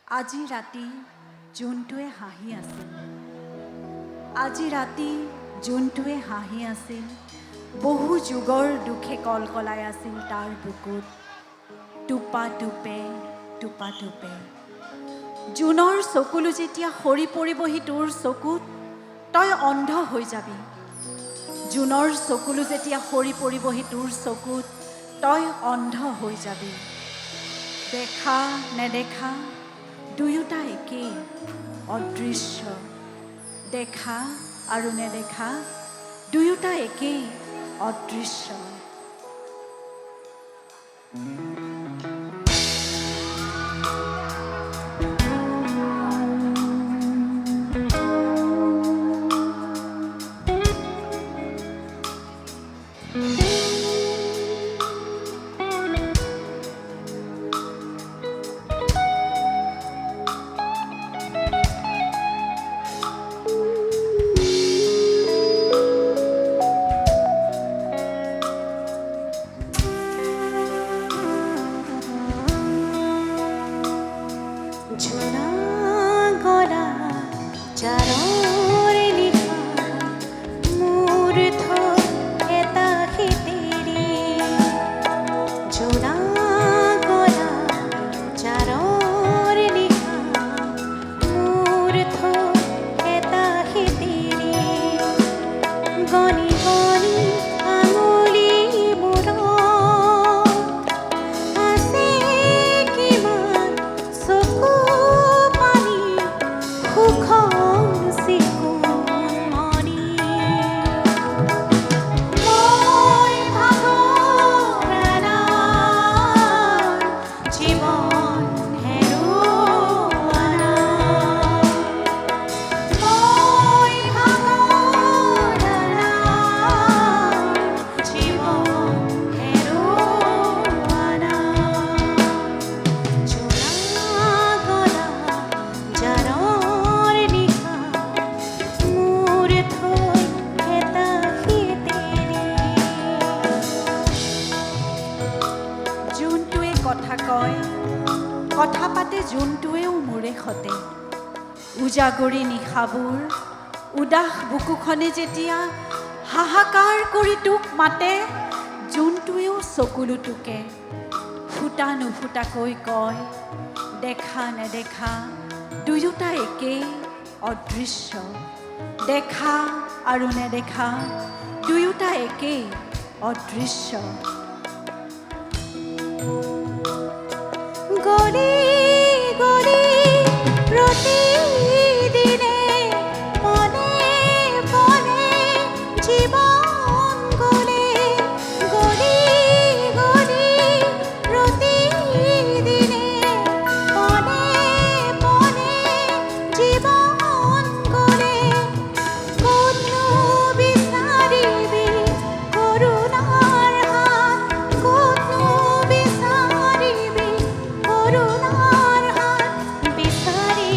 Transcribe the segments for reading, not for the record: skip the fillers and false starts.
আজি ৰাতি জোনটোৱে হাঁহি আছিল, আজি ৰাতি জোনটোৱে হাঁহি আছিল, বহু যুগৰ দুখে কলকলাই আছিল তাৰ বুকুত, টোপা টোপে টোপা টোপে। জোনৰ চকুলো যেতিয়া সৰি পৰিবহি তোৰ চকুত, তই অন্ধ হৈ যাবি। জোনৰ চকুলো যেতিয়া সৰি পৰিবহি তোৰ চকুত, তই অন্ধ হৈ যাবি। দেখা নেদেখা দুয়োটা একেই, অদৃশ্য। দেখা আৰু নেদেখা দুয়োটা একেই, অদৃশ্য। কথা পাতে জোনটোৱেও মোৰে সতে, উজাগৰি নিশাবোৰ উদাস বুকুখনে যেতিয়া হাহাকাৰ কৰি তোক মাতে, জোনটোৱেও চকুলো তোকে ফুটা নুফুটাকৈ কয়, দেখা নেদেখা দুয়োটা একেই, অদৃশ্য। দেখা আৰু নেদেখা দুয়োটা একেই, অদৃশ্য। গলি গলি প্ৰতিদিনে মনে মনে জীৱন গলে, গলি গলি প্ৰতিদিনে মনে মনে জীৱন গলে, ক'তনো বিচাৰিবি কৰুণাৰ হাত, ক'তনো বিচাৰিবি কৰুণাৰ হাত, বিচাৰি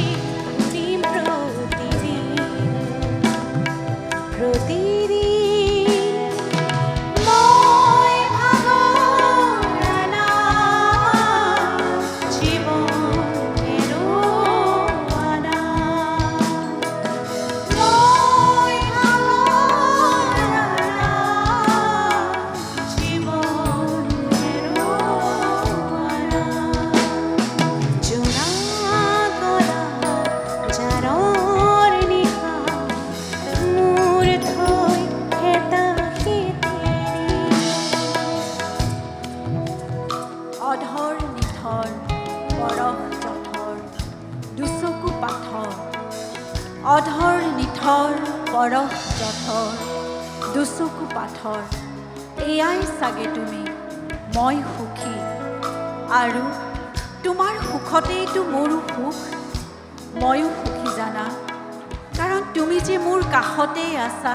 ফুৰিম প্ৰতিদিন প্ৰতিদিন। মই ভাগৰা নাই, জীৱন হেৰুওৱা নাই। মই ভাগৰা নাই, জীৱন হেৰুওৱা নাই। জোনা গলা জাৰৰ নিশা, মোৰ থৈ হেতাশী অধৰ নিথৰ পৰশ জঠৰ দুচকু পাথৰ, অধৰ নিথৰ পৰশ জঠৰ দুচকু পাথৰ। এয়াই চাগে তুমি, মই সুখী, আৰু তোমাৰ সুখতেইতো মোৰো সুখ। ময়ো সুখী জানা, কাৰণ তুমি যে মোৰ কাষতেই আছা,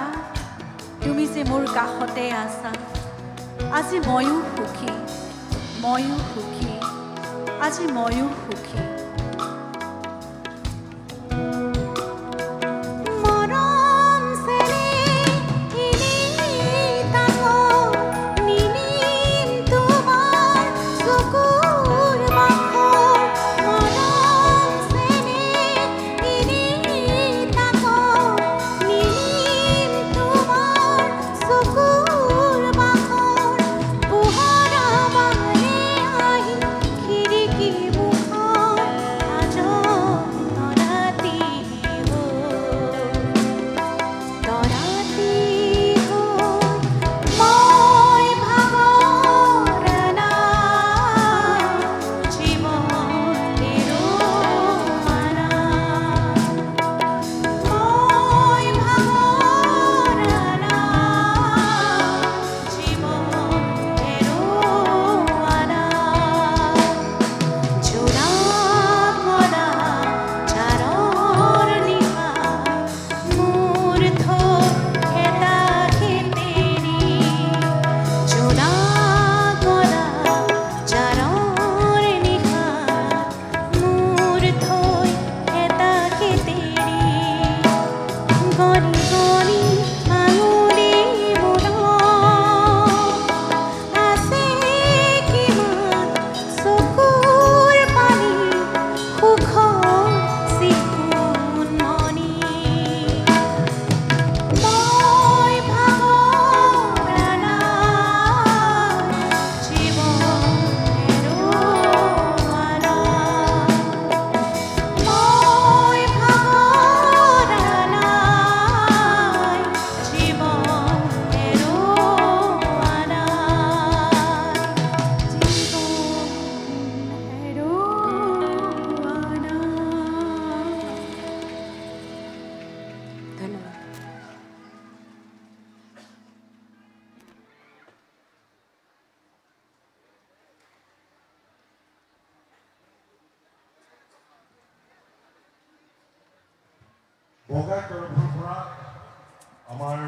তুমি যে মোৰ কাষতে আছা। আজি ময়ো সুখী, ময়ো সুখী, আজি ময়ো সুখী। মৰম চেনেহ এনেই তাকো নিনিম তোমাৰ চকুৰ বাখৰ, মৰম বগা তৰফৰ পৰা আমাৰ